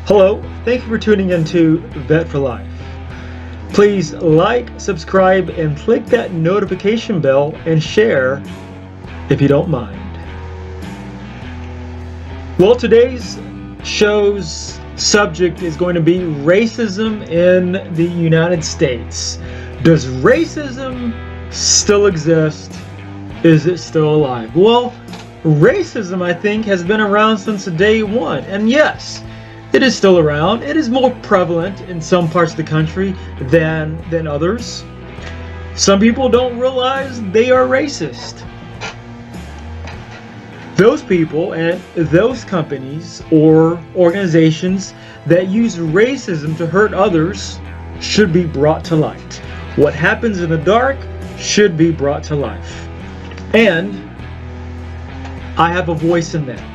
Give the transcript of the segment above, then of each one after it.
Hello, thank you for tuning into Vet for Life. Please like, subscribe, and click that notification bell and share if you don't mind. Well, today's show's subject is going to be racism in the United States. Does racism still exist? Is it still alive? Well, racism, I think, has been around since day one. And yes, it is still around. It is more prevalent in some parts of the country than others. Some people don't realize they are racist. Those people and those companies or organizations that use racism to hurt others should be brought to light. What happens in the dark should be brought to life. And I have a voice in that.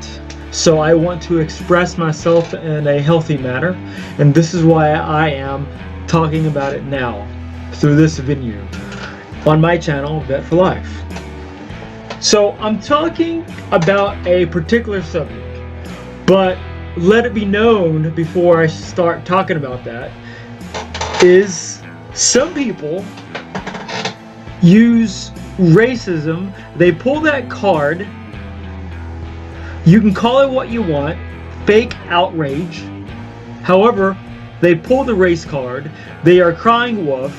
So I want to express myself in a healthy manner. And this is why I am talking about it now through this venue on my channel, Vet for Life. So I'm talking about a particular subject, but let it be known before I start talking about that is some people use racism. They pull that card. You can call it what you want, fake outrage. However, they pull the race card. They are crying wolf.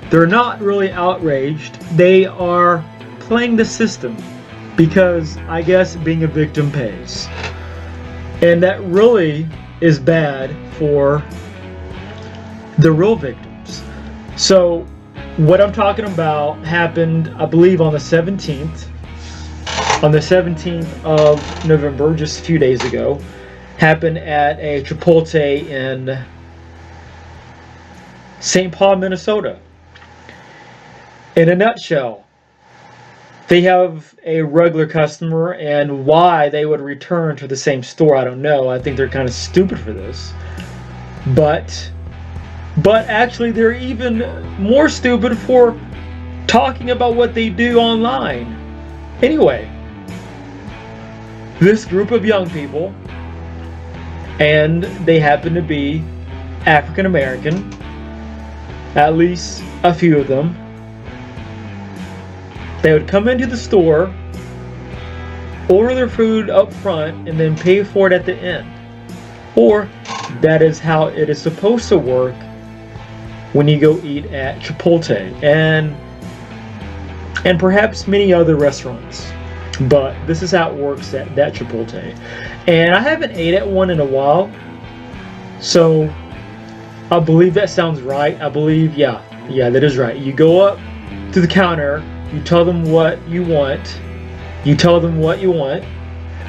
They're not really outraged. They are playing the system because I guess being a victim pays. And that really is bad for the real victims. So what I'm talking about happened, I believe, on the 17th. On the 17th of November, just a few days ago, happened at a Chipotle in St. Paul, Minnesota. In a nutshell, they have a regular customer, and why they would return to the same store, I don't know. I think they're kind of stupid for this. But actually, they're even more stupid for talking about what they do online. Anyway, this group of young people, and they happen to be African American, at least a few of them. They would come into the store, order their food up front, and then pay for it at the end. Or that is how it is supposed to work when you go eat at Chipotle and perhaps many other restaurants. But this is how it works at that Chipotle. And I haven't ate at one in a while, so I believe that sounds right. I believe, yeah, that is right. You go up to the counter, you tell them what you want,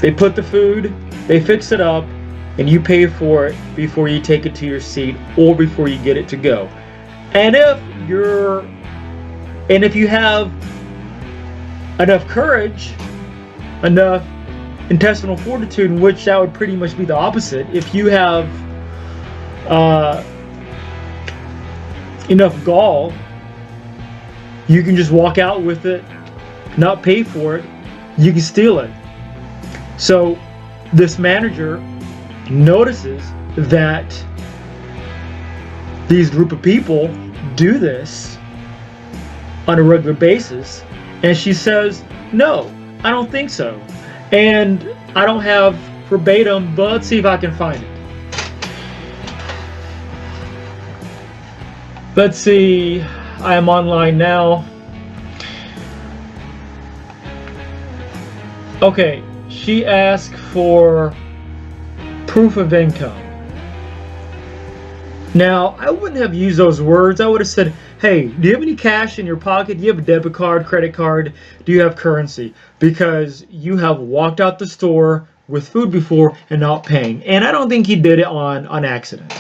they put the food, they fix it up, and you pay for it before you take it to your seat or before you get it to go. And if you have enough courage, enough intestinal fortitude, in which that would pretty much be the opposite. If you have enough gall, you can just walk out with it, not pay for it, you can steal it. So this manager notices that these group of people do this on a regular basis, and she says, no, I don't think so. And I don't have verbatim, but let's see if I can find it. Let's see, I am online now. Okay, she asked for proof of income. Now, I wouldn't have used those words. I would have said, hey, do you have any cash in your pocket? Do you have a debit card, credit card? Do you have currency? Because you have walked out the store with food before and not paying. And I don't think he did it on accident.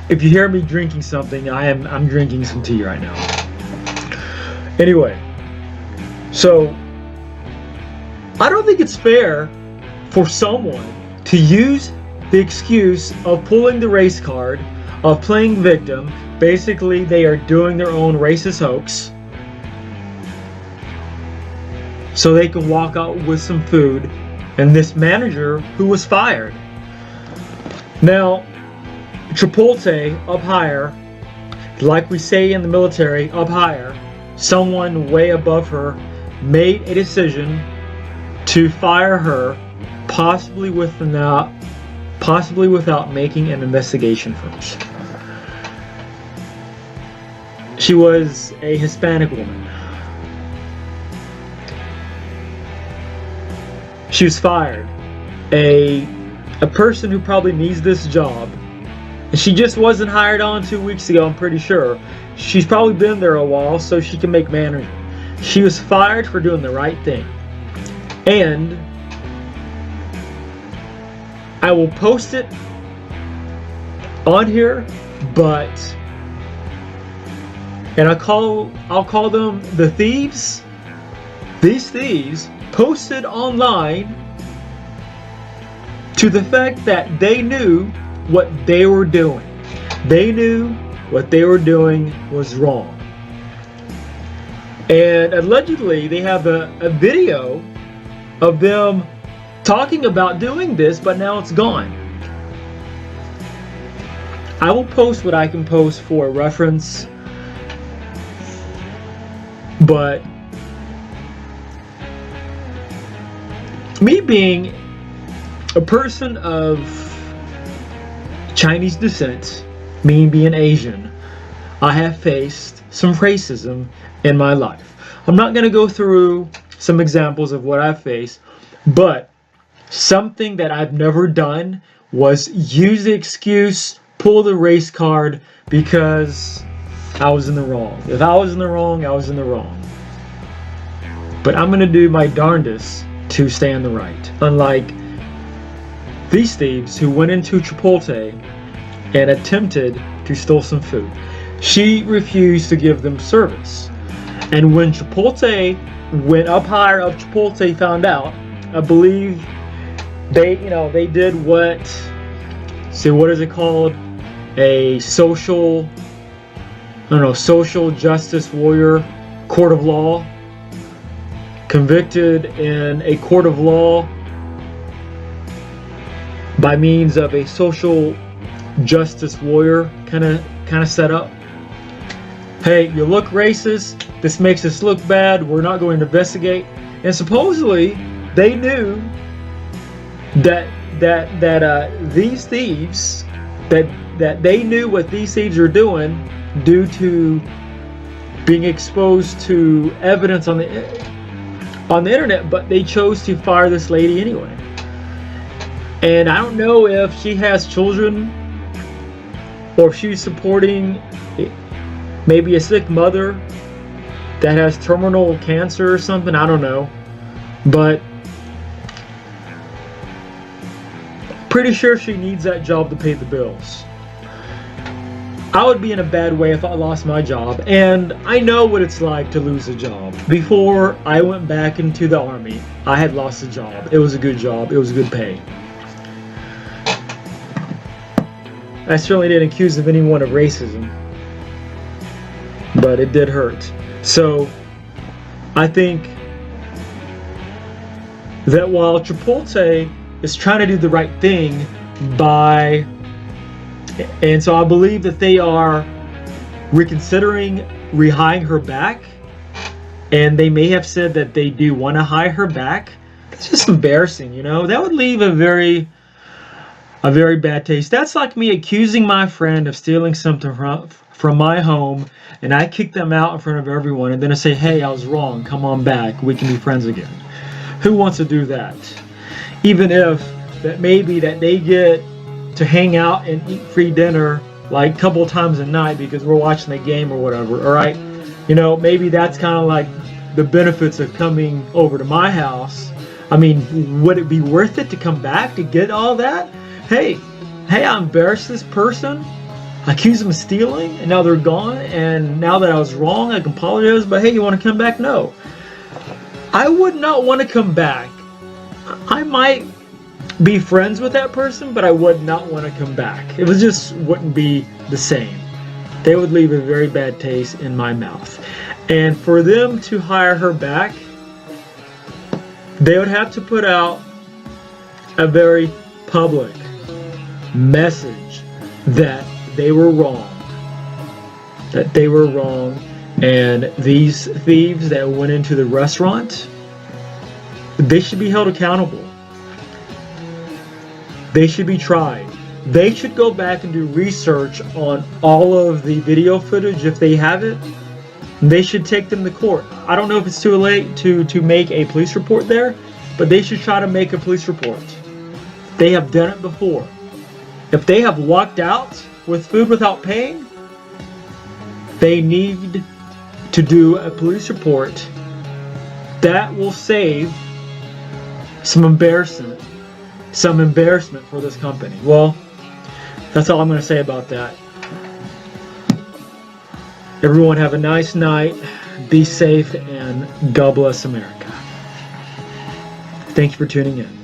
If you hear me drinking something, I'm drinking some tea right now. Anyway, so I don't think it's fair for someone to use the excuse of pulling the race card, of playing victim. Basically, they are doing their own racist hoax so they can walk out with some food and this manager who was fired. Now, Chipotle, up higher, like we say in the military, up higher, someone way above her, made a decision to fire her, possibly without making an investigation first. She was a Hispanic woman. She was fired. A person who probably needs this job. And she just wasn't hired on 2 weeks ago, I'm pretty sure. She's probably been there a while, so she can make manager. She was fired for doing the right thing. And I will post it on here, and I'll call them the thieves. These thieves posted online to the fact that they knew what they were doing. They knew what they were doing was wrong. And allegedly they have a video of them talking about doing this, but now it's gone. I will post what I can post for reference, but me being a person of Chinese descent, me being Asian, I have faced some racism in my life. I'm not going to go through some examples of what I've faced, but something that I've never done was use the excuse, pull the race card because I was in the wrong. If I was in the wrong, I was in the wrong. But I'm going to do my darndest to stay in the right. Unlike these thieves who went into Chipotle and attempted to steal some food. She refused to give them service. And when Chipotle went up higher of Chipotle found out, I believe they did what is it called? A social justice warrior, court of law, convicted in a court of law by means of a social justice warrior kind of setup. Hey, you look racist. This makes us look bad. We're not going to investigate. And supposedly, they knew that these thieves, that they knew what these thieves are doing due to being exposed to evidence on the internet, but they chose to fire this lady anyway. And I don't know if she has children or if she's supporting maybe a sick mother that has terminal cancer or something. I don't know. But pretty sure she needs that job to pay the bills. I would be in a bad way if I lost my job, and I know what it's like to lose a job. Before I went back into the Army, I had lost a job. It was a good job. It was good pay. I certainly didn't accuse of anyone of racism, but it did hurt. So I think that while Chipotle is trying to do the right thing and so I believe that they are reconsidering rehiring her back, and they may have said that they do want to hire her back. It's just embarrassing, That would leave a very bad taste. That's like me accusing my friend of stealing something from my home, and I kick them out in front of everyone, and then I say, hey, I was wrong, come on back, we can be friends again. Who wants to do that? Even if that maybe that they get to hang out and eat free dinner like a couple times a night because we're watching the game or whatever, all right? Maybe that's kind of like the benefits of coming over to my house. I mean, would it be worth it to come back to get all that? Hey, I embarrassed this person, I accused them of stealing, and now they're gone, and now that I was wrong, I can apologize, but hey, you want to come back? No. I would not want to come back. I might be friends with that person, but I would not want to come back. It just wouldn't be the same. They would leave a very bad taste in my mouth. And for them to hire her back, they would have to put out a very public message that they were wrong. That they were wrong. And these thieves that went into the restaurant, they should be held accountable. They should be tried. They should go back and do research on all of the video footage if they have it. They should take them to court. I don't know if it's too late to make a police report there, but they should try to make a police report. They have done it before. If they have walked out with food without paying, they need to do a police report. That will save some embarrassment for this company. Well, that's all I'm going to say about that. Everyone have a nice night, be safe, and God bless America. Thank you for tuning in.